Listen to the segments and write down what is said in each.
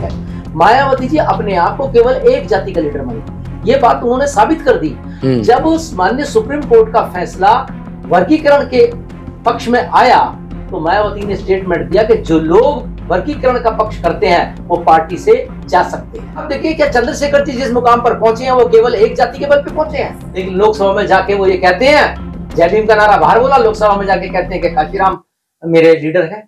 है। मायावती जी अपने आप को केवल एक जाति का लीडर मानती, ये बात उन्होंने साबित कर दी जब उस माननीय सुप्रीम कोर्ट का फैसला वर्गीकरण के पक्ष में आया, तो मायावती ने स्टेटमेंट दिया कि जो लोग वर्गीकरण का पक्ष करते हैं वो पार्टी से जा सकते हैं। अब देखिए क्या चंद्रशेखर जी जिस मुकाम पर पहुंचे हैं वो केवल एक जाति के बल पे पहुंचे हैं, लेकिन लोकसभा में जाके वो ये कहते हैं, जय भीम का नारा बाहर बोला, लोकसभा में जाके कहते हैं कि काशीराम मेरे लीडर है।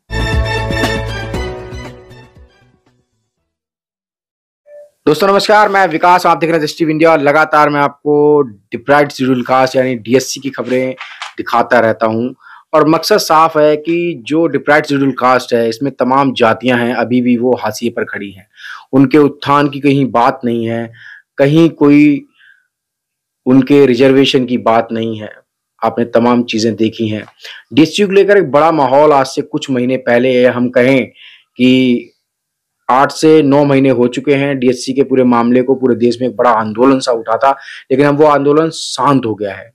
दोस्तों नमस्कार, मैं विकास, आप देख रहे हैं जस्टिस इंडिया और लगातार मैं आपको डिप्राइड शेड्यूल कास्ट यानी डीएससी की खबरें दिखाता रहता हूं। और मकसद साफ है कि जो डिप्राइड शेड्यूल कास्ट है इसमें तमाम जातियां हैं, अभी भी वो हाशिए पर खड़ी हैं, उनके उत्थान की कहीं बात नहीं है, कहीं कोई उनके रिजर्वेशन की बात नहीं है। आपने तमाम चीजें देखी हैं। डीएससी को लेकर एक बड़ा माहौल आज से कुछ महीने पहले, हम कहें कि 8 से 9 महीने हो चुके हैं, डीएससी के पूरे मामले को पूरे देश में एक बड़ा आंदोलन सा उठा था, लेकिन अब वो आंदोलन शांत हो गया है।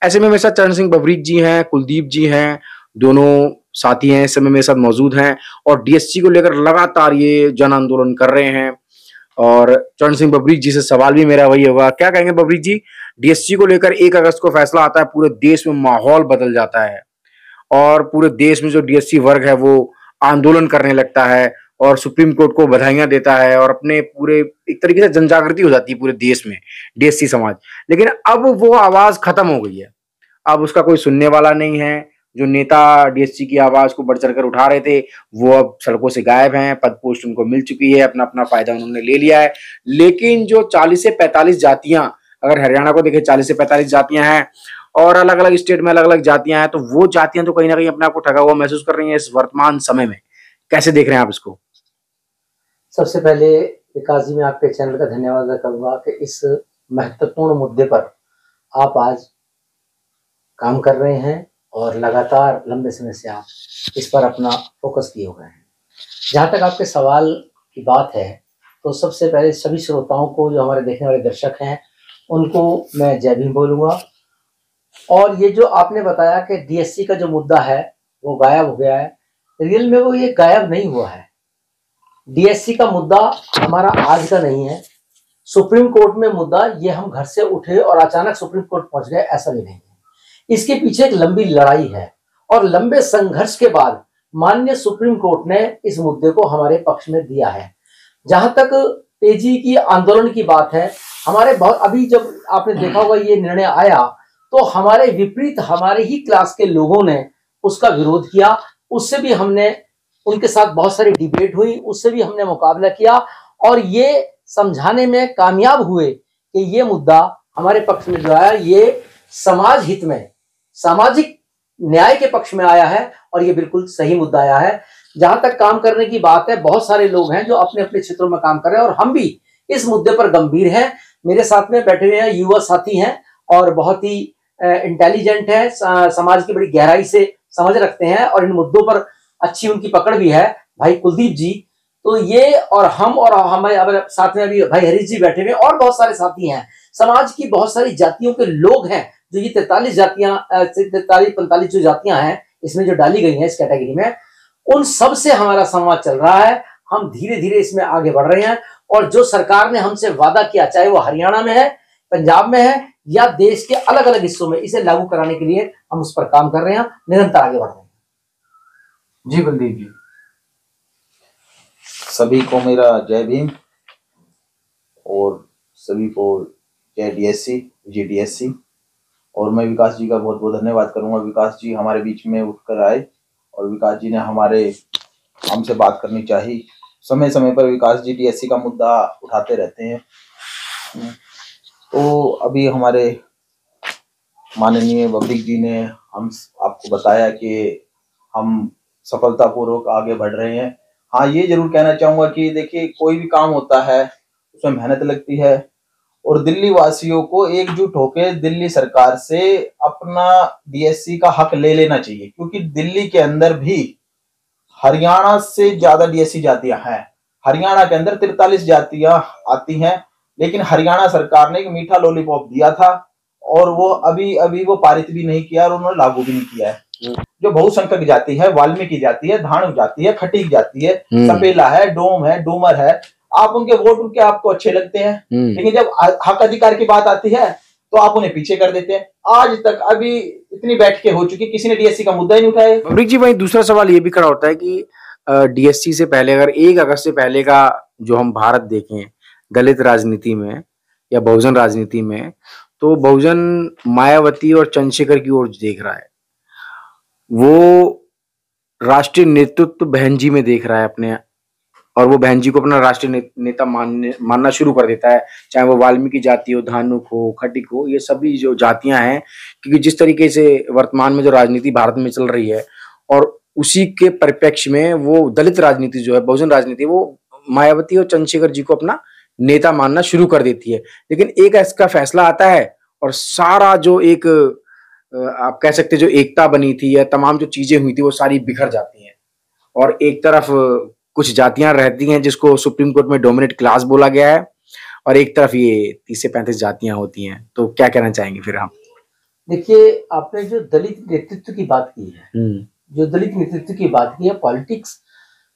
ऐसे में मेरे साथ चरण सिंह बबरीक जी हैं, कुलदीप जी हैं, दोनों साथी हैं, इस समय मेरे साथ मौजूद हैं और डीएससी को लेकर लगातार ये जन आंदोलन कर रहे हैं। और चरण सिंह बबरीक जी से सवाल भी मेरा वही होगा, क्या कहेंगे बबरीक जी? डीएससी को लेकर 1 अगस्त को फैसला आता है, पूरे देश में माहौल बदल जाता है और पूरे देश में जो डीएससी वर्ग है वो आंदोलन करने लगता है और सुप्रीम कोर्ट को बधाइयां देता है और अपने पूरे एक तरीके से जन जागृति हो जाती है पूरे देश में डीएससी समाज। लेकिन अब वो आवाज खत्म हो गई है, अब उसका कोई सुनने वाला नहीं है। जो नेता डीएससी की आवाज को बढ़ चढ़कर उठा रहे थे वो अब सड़कों से गायब हैं, पद पोस्ट उनको मिल चुकी है, अपना अपना फायदा उन्होंने ले लिया है। लेकिन जो 40 से 45 जातियां, अगर हरियाणा को देखें 40 से 45 जातियां हैं और अलग अलग स्टेट में अलग अलग जातियां हैं, तो वो जातियां तो कहीं ना कहीं अपने आप को ठगा हुआ महसूस कर रही हैं इस वर्तमान समय में। कैसे देख रहे हैं आप इसको? सबसे पहले विकास जी मैं आपके चैनल का धन्यवाद करूंगा कि इस महत्वपूर्ण मुद्दे पर आप आज काम कर रहे हैं और लगातार लंबे समय से आप इस पर अपना फोकस किए हुए हैं। जहाँ तक आपके सवाल की बात है, तो सबसे पहले सभी श्रोताओं को, जो हमारे देखने वाले दर्शक हैं, उनको मैं जय भीम बोलूँगा। और ये जो आपने बताया कि डीएससी का जो मुद्दा है वो गायब हो गया है, रियल में वो ये गायब नहीं हुआ है। डीएससी का मुद्दा हमारा आज का नहीं है, सुप्रीम कोर्ट में मुद्दा ये हम घर से उठे और अचानक सुप्रीम कोर्ट पहुंच गए, ऐसा भी नहीं है। इसके पीछे एक लंबी लड़ाई है और लंबे संघर्ष के बाद माननीय सुप्रीम कोर्ट ने इस मुद्दे को हमारे पक्ष में दिया है। जहां तक तेजी की आंदोलन की बात है, हमारे बहुत अभी जब आपने देखा होगा ये निर्णय आया तो हमारे विपरीत हमारे ही क्लास के लोगों ने उसका विरोध किया, उससे भी हमने उनके साथ बहुत सारी डिबेट हुई, उससे भी हमने मुकाबला किया और ये समझाने में कामयाब हुए कि ये मुद्दा हमारे पक्ष में जो आया ये समाज हित में, सामाजिक न्याय के पक्ष में आया है और ये बिल्कुल सही मुद्दा आया है। जहां तक काम करने की बात है, बहुत सारे लोग हैं जो अपने अपने क्षेत्रों में काम कर रहे हैं और हम भी इस मुद्दे पर गंभीर हैं। मेरे साथ में बैठे हुए हैं युवा साथी हैं और बहुत ही इंटेलिजेंट है, समाज की बड़ी गहराई से समझ रखते हैं और इन मुद्दों पर अच्छी उनकी पकड़ भी है, भाई कुलदीप जी। तो ये और हम और हमारे साथ में अभी भाई हरीश जी बैठे हुए और बहुत सारे साथी हैं। समाज की बहुत सारी जातियों के लोग हैं, जो ये 43 जातियां 43-45 जो जातियां हैं इसमें जो डाली गई हैं इस कैटेगरी में, उन सब से हमारा संवाद चल रहा है। हम धीरे धीरे इसमें आगे बढ़ रहे हैं और जो सरकार ने हमसे वादा किया, चाहे वो हरियाणा में है, पंजाब में है या देश के अलग अलग हिस्सों में, इसे लागू कराने के लिए हम उस पर काम कर रहे हैं, निरंतर आगे बढ़ रहे हैं। जी कुलदीप जी। सभी को मेरा जय भीम और सभी को जय डीएससी, जी डीएससी। और मैं विकास जी का बहुत बहुत धन्यवाद करूंगा। विकास जी हमारे बीच में उठकर आए और विकास जी ने हमसे बात करनी चाहिए। समय समय पर विकास जी डीएससी का मुद्दा उठाते रहते हैं। तो अभी हमारे माननीय बबरीक जी ने हम आपको बताया कि हम सफलतापूर्वक आगे बढ़ रहे हैं। हाँ, ये जरूर कहना चाहूंगा कि देखिए, कोई भी काम होता है उसमें मेहनत लगती है और दिल्ली वासियों को एकजुट होकर दिल्ली सरकार से अपना डीएससी का हक ले लेना चाहिए, क्योंकि दिल्ली के अंदर भी हरियाणा से ज्यादा डीएससी जातियां हैं। हरियाणा के अंदर 43 जातियां आती हैं, लेकिन हरियाणा सरकार ने एक मीठा लॉलीपॉप दिया था और वो अभी वो पारित भी नहीं किया और उन्होंने लागू भी नहीं किया है। जो बहुसंख्यक जाति है, वाल्मीकि जाति है, धाणु जाति है, खटीक जाति है, सपेला है, डोम है, डूमर है, आप उनके वोट उनके आपको अच्छे लगते हैं, लेकिन जब हक अधिकार की बात आती है तो आप उन्हें पीछे कर देते हैं। आज तक अभी इतनी बैठकें हो चुकी, किसी ने डीएससी का मुद्दा ही नहीं उठाया। फैब्रिक जी, वही दूसरा सवाल ये भी खड़ा होता है कि डीएससी से पहले, अगर 1 अगस्त से पहले का जो हम भारत देखें दलित राजनीति में या बहुजन राजनीति में, तो बहुजन मायावती और चंद्रशेखर की ओर देख रहा है, वो राष्ट्रीय नेतृत्व बहन जी में देख रहा है अपने, और वो बहन जी को अपना राष्ट्रीय नेता मानना शुरू कर देता है, चाहे वो वाल्मीकि जाति हो, धानुक हो, खटिक हो, ये सभी जो जातियां हैं। क्योंकि जिस तरीके से वर्तमान में जो राजनीति भारत में चल रही है, और उसी के परिप्रेक्ष्य में वो दलित राजनीति जो है, बहुजन राजनीति, वो मायावती और चंद्रशेखर जी को अपना नेता मानना शुरू कर देती है। लेकिन एक इसका फैसला आता है और सारा जो एक आप कह सकते जो एकता बनी थी या तमाम जो चीजें हुई थी वो सारी बिखर जाती हैं, और एक तरफ कुछ जातियां रहती हैं जिसको सुप्रीम कोर्ट में डोमिनेट क्लास बोला गया है, और एक तरफ ये 30 से 35 जातियां होती हैं। तो क्या कहना चाहेंगे फिर हम? देखिए, आपने जो दलित नेतृत्व की बात की है, जो दलित नेतृत्व की बात की है पॉलिटिक्स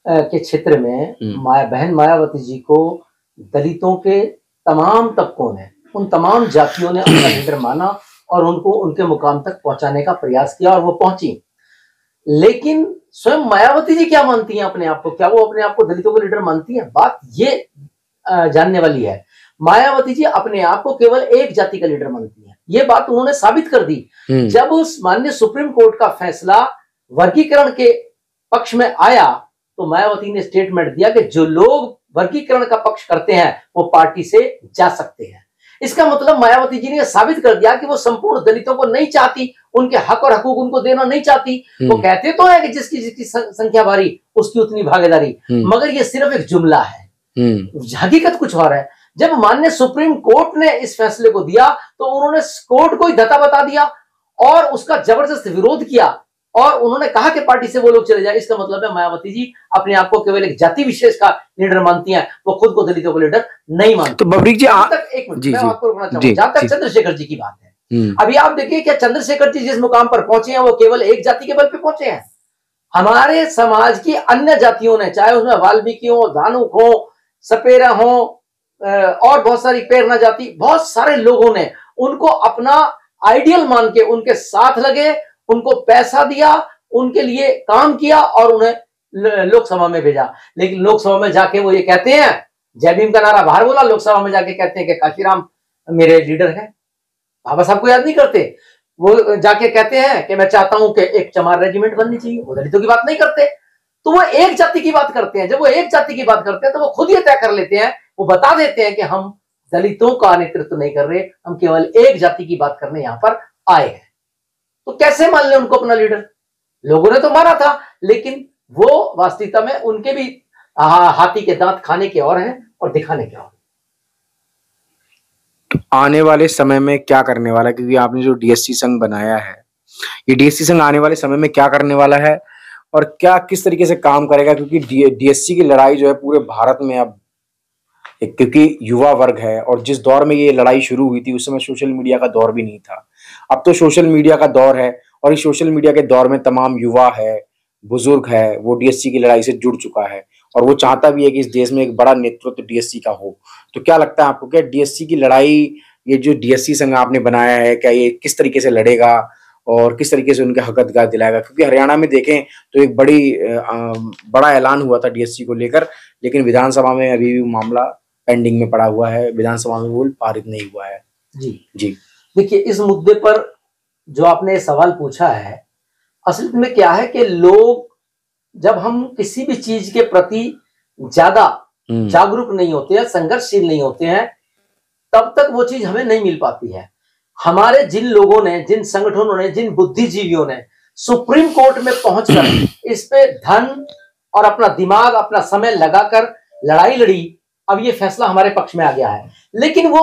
के क्षेत्र में, बहन मायावती जी को दलितों के तमाम तबकों ने, उन तमाम जातियों ने अपना लीडर माना और उनको उनके मुकाम तक पहुंचाने का प्रयास किया, और वो पहुंची। लेकिन स्वयं मायावती जी क्या मानती हैं अपने आप को? क्या वो अपने आप को दलितों को लीडर मानती हैं? बात ये जानने वाली है। मायावती जी अपने आप को केवल एक जाति का लीडर मानती हैं। ये बात उन्होंने साबित कर दी जब उस माननीय सुप्रीम कोर्ट का फैसला वर्गीकरण के पक्ष में आया, तो मायावती ने स्टेटमेंट दिया कि जो लोग वर्गीकरण का पक्ष करते हैं वो पार्टी से जा सकते हैं। इसका मतलब मायावती जी ने साबित कर दिया कि वो संपूर्ण दलितों को नहीं चाहती, उनके हक और हकूक उनको देना नहीं चाहती। वो कहते तो है कि जिसकी संख्या भारी उसकी उतनी भागीदारी, मगर ये सिर्फ एक जुमला है, हकीकत कुछ और है। जब माननीय सुप्रीम कोर्ट ने इस फैसले को दिया तो उन्होंने कोर्ट को ही धता बता दिया और उसका जबरदस्त विरोध किया, और उन्होंने कहा कि पार्टी से वो लोग चले जाए। इसका मतलब है मायावती जी अपने आप को केवल एक जाति विशेष का लीडर मानती हैं, वो खुद को दलितों को लीडर नहीं मानती। तो बबरीक जी, एक मिनट मैं आपको रुकना चाहूंगा। जहां तक चंद्रशेखर जी की बात है, अभी आप देखिए क्या चंद्रशेखर जी जिस मुकाम पर पहुंचे हैं वो केवल एक जाति के बल पे पहुंचे हैं। हमारे समाज की अन्य जातियों ने, चाहे उसमें वाल्मीकि हो, धानुक हो, सपेरा हो, और बहुत सारी पेरना जाति, बहुत सारे लोगों ने उनको अपना आइडियल मान के उनके साथ लगे, उनको पैसा दिया, उनके लिए काम किया और उन्हें लोकसभा में भेजा। लेकिन लोकसभा में जाके वो ये कहते हैं, जय भीम का नारा बाहर बोला, लोकसभा में जाके कहते हैं कि काशीराम मेरे लीडर हैं। बाबा साहब को याद नहीं करते। वो जाके कहते हैं कि मैं चाहता हूं कि एक चमार रेजिमेंट बननी चाहिए। वो दलितों की बात नहीं करते, तो वो एक जाति की बात करते हैं। जब वो एक जाति की बात करते हैं तो वो खुद ये तय कर लेते हैं, वो बता देते हैं कि हम दलितों का नेतृत्व नहीं कर रहे, हम केवल एक जाति की बात करने यहां पर आए हैं। तो कैसे मान ले उनको अपना लीडर? लोगों ने तो माना था, लेकिन वो वास्तविकता में उनके भी हाथी के दांत खाने के और हैं और दिखाने के और। तो आने वाले समय में क्या करने वाला है? क्योंकि आपने जो डीएससी संघ बनाया है, ये डीएससी संघ आने वाले समय में क्या करने वाला है और क्या किस तरीके से काम करेगा? क्योंकि डीएससी की लड़ाई जो है पूरे भारत में अब, क्योंकि युवा वर्ग है, और जिस दौर में ये लड़ाई शुरू हुई थी उस समय सोशल मीडिया का दौर भी नहीं था। अब तो सोशल मीडिया का दौर है, और इस सोशल मीडिया के दौर में तमाम युवा है, बुजुर्ग है, वो डीएससी की लड़ाई से जुड़ चुका है, और वो चाहता भी है कि इस देश में एक बड़ा नेतृत्व डीएससी का हो। तो क्या लगता है आपको, क्या डीएससी की लड़ाई, ये जो डीएससी संघ आपने बनाया है, क्या ये किस तरीके से लड़ेगा और किस तरीके से उनके हक अधिकार दिलाएगा? क्योंकि हरियाणा में देखें तो एक बड़ा ऐलान हुआ था डीएससी को लेकर, लेकिन विधानसभा में अभी भी मामला पेंडिंग में पड़ा हुआ है, विधानसभा में बिल पारित नहीं हुआ है। जी देखिए, इस मुद्दे पर जो आपने सवाल पूछा है, असल में क्या है कि लोग, जब हम किसी भी चीज के प्रति ज्यादा जागरूक नहीं होते हैं, संघर्षशील नहीं होते हैं, तब तक वो चीज हमें नहीं मिल पाती है। हमारे जिन लोगों ने, जिन संगठनों ने, जिन बुद्धिजीवियों ने सुप्रीम कोर्ट में पहुंचकर इस पे धन और अपना दिमाग, अपना समय लगाकर लड़ाई लड़ी, अब ये फैसला हमारे पक्ष में आ गया है। लेकिन वो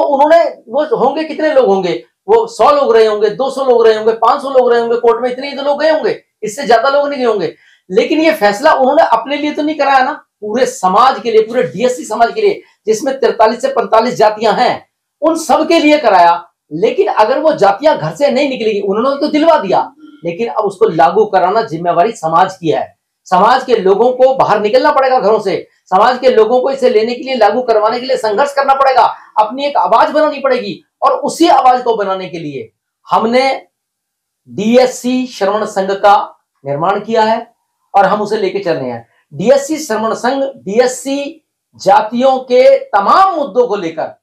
होंगे कितने लोग होंगे? वो 100 लोग रहे होंगे, 200 लोग रहे होंगे, 500 लोग रहे होंगे कोर्ट में, इतने ही तो लोग गए होंगे, इससे ज्यादा लोग नहीं गए होंगे। लेकिन ये फैसला उन्होंने अपने लिए तो नहीं कराया ना, पूरे समाज के लिए, पूरे डीएससी समाज के लिए, जिसमें 43 से 45 जातियां हैं, उन सब के लिए कराया। लेकिन अगर वो जातियां घर से नहीं निकलेगी, उन्होंने तो दिलवा दिया, लेकिन अब उसको लागू कराना जिम्मेवारी समाज की है। समाज के लोगों को बाहर निकलना पड़ेगा घरों से, समाज के लोगों को इसे लेने के लिए, लागू करवाने के लिए संघर्ष करना पड़ेगा, अपनी एक आवाज बनानी पड़ेगी। और उसी आवाज को बनाने के लिए हमने डीएससी श्रवण संघ का निर्माण किया है और हम उसे लेके चल रहे हैं। डीएससी श्रवण संघ डीएससी जातियों के तमाम मुद्दों को लेकर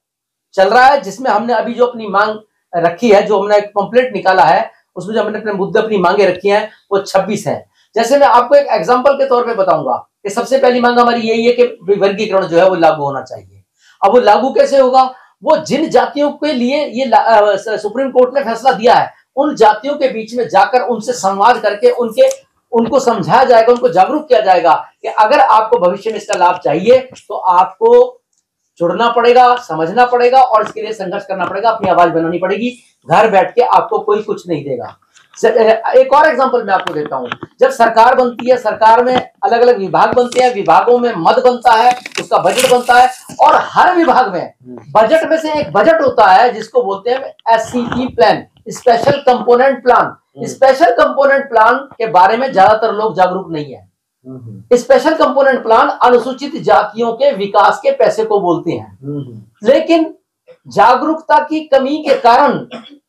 चल रहा है, जिसमें हमने अभी जो अपनी मांग रखी है, जो हमने एक पंपलेट निकाला है, उसमें जो हमने अपने मुद्दे, अपनी मांगे रखी हैं, वो 26 हैं। जैसे मैं आपको एक एग्जांपल के तौर पे बताऊंगा कि सबसे पहली मांग हमारी यही है कि वर्गीकरण जो है वो लागू होना चाहिए। अब वो लागू कैसे होगा? वो जिन जातियों के लिए ये सुप्रीम कोर्ट ने फैसला दिया है, उन जातियों के बीच में जाकर उनसे संवाद करके उनको समझाया जाएगा, उनको जागरूक किया जाएगा कि अगर आपको भविष्य में इसका लाभ चाहिए तो आपको जुड़ना पड़ेगा, समझना पड़ेगा और इसके लिए संघर्ष करना पड़ेगा, अपनी आवाज बनानी पड़ेगी। घर बैठ के आपको कोई कुछ नहीं देगा। एक और एग्जांपल मैं आपको देता हूं। जब सरकार बनती है, सरकार में अलग अलग विभाग बनते हैं, विभागों में मद बनता है, उसका बजट बनता है, और हर विभाग में बजट में से एक बजट होता है जिसको बोलते हैं SCP plan, special component plan. Special component plan के बारे में ज्यादातर लोग जागरूक नहीं है। स्पेशल कंपोनेंट प्लान अनुसूचित जातियों के विकास के पैसे को बोलते हैं, लेकिन जागरूकता की कमी के कारण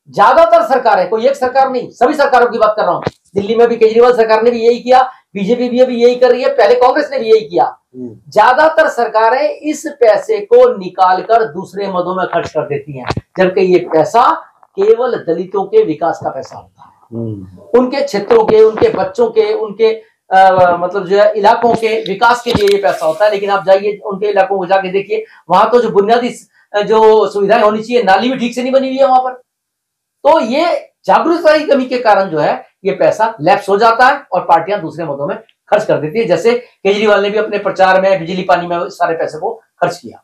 ज्यादातर सरकारें, कोई एक सरकार नहीं, सभी सरकारों की बात कर रहा हूं, दिल्ली में भी केजरीवाल सरकार ने भी यही किया, बीजेपी भी अभी यही कर रही है, पहले कांग्रेस ने भी यही किया। ज्यादातर सरकारें इस पैसे को निकालकर दूसरे मदों में खर्च कर देती हैं, जबकि ये पैसा केवल दलितों के विकास का पैसा होता है। उनके क्षेत्रों के, उनके बच्चों के, उनके मतलब जो है इलाकों के विकास के लिए ये पैसा होता है। लेकिन आप जाइए उनके इलाकों को जाके देखिए, वहां तो जो बुनियादी जो सुविधाएं होनी चाहिए, नाली भी ठीक से नहीं बनी हुई है वहां पर। तो ये जागरूकता की कमी के कारण जो है ये पैसा लैप्स हो जाता है और पार्टियां दूसरे मुद्दों में खर्च कर देती है। जैसे केजरीवाल ने भी अपने प्रचार में बिजली पानी में सारे पैसे को खर्च किया।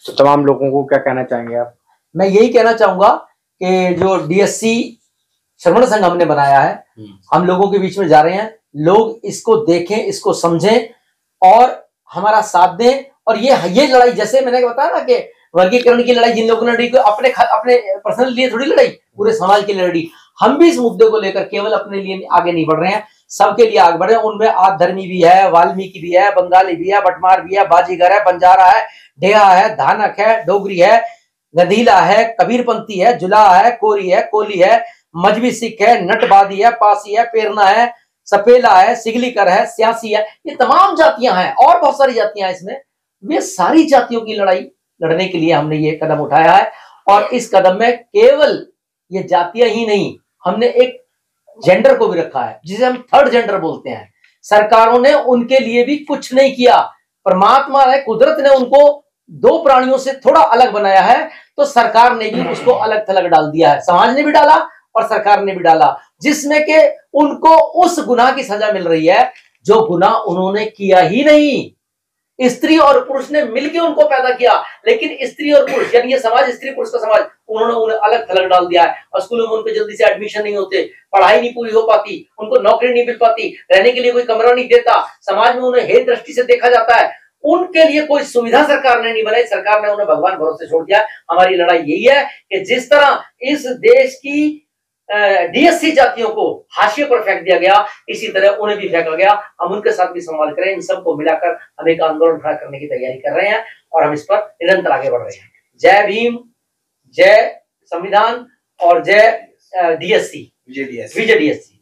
तो तमाम लोगों को क्या कहना चाहेंगे आप? मैं यही कहना चाहूंगा कि जो डीएससी श्रवण संघ हमने बनाया है, हम लोगों के बीच में जा रहे हैं, लोग इसको देखें, इसको समझें और हमारा साथ दें। और ये लड़ाई, जैसे मैंने बताया ना कि वर्गीकरण की लड़ाई जिन लोगों ने लड़ी, अपने पर्सनल लिए थोड़ी लड़ाई, पूरे समाज के लिए लड़ी। हम भी इस मुद्दे को लेकर केवल अपने लिए आगे नहीं बढ़ रहे हैं, सबके लिए आगे बढ़ रहे हैं। उनमें आधर्मी भी है, वाल्मीकि भी है, बंगाली भी है, बटमार भी है, बाजीगर है, बंजारा है, डेहा है, धानक है, डोगरी है, गधीला है, कबीरपंथी है, जुलाहा है, कोरी है, कोली है, मजबी सिख है, नटबादी है, पासी है, पेरना है, सपेला है, सिगलीकर है, स्यासी है। ये तमाम जातियां हैं और बहुत सारी जातियां हैं इसमें। वे सारी जातियों की लड़ाई लड़ने के लिए हमने ये कदम उठाया है। और इस कदम में केवल ये जातियां ही नहीं, हमने एक जेंडर को भी रखा है, जिसे हम थर्ड जेंडर बोलते हैं। सरकारों ने उनके लिए भी कुछ नहीं किया। परमात्मा ने, कुदरत ने उनको दो प्राणियों से थोड़ा अलग बनाया है, तो सरकार ने भी उसको अलग थलग डाल दिया है। समाज ने भी डाला और सरकार ने भी डाला, जिसमें कि उनको उस गुनाह की सजा मिल रही है जो गुनाह उन्होंने किया ही नहीं। स्त्री और पुरुष ने मिलकर उनको पैदा किया, लेकिन स्त्री और पुरुष, यानी ये समाज, स्त्री पुरुष का समाज, उन्होंने उन्हें अलग थलग डाल दिया है। और स्कूलों में उनके जल्दी से एडमिशन नहीं होते, पढ़ाई नहीं पूरी हो पाती, उनको नौकरी नहीं मिल पाती, रहने के लिए कोई कमरा नहीं देता, समाज में उन्हें हेय दृष्टि से देखा जाता है। उनके लिए कोई सुविधा सरकार ने नहीं बनाई, सरकार ने उन्हें भगवान भरोसे छोड़ दिया। हमारी लड़ाई यही है कि जिस तरह इस देश की डीएससी जातियों को हाशिए पर फेंक दिया गया, इसी तरह उन्हें भी फेंका गया। हम उनके साथ भी संवाद करें, इन सबको मिलाकर हम एक आंदोलन खड़ा करने की तैयारी कर रहे हैं और हम इस पर निरंतर आगे बढ़ रहे हैं। जय भीम, जय संविधान और जय डीएससी, विजय डीएससी।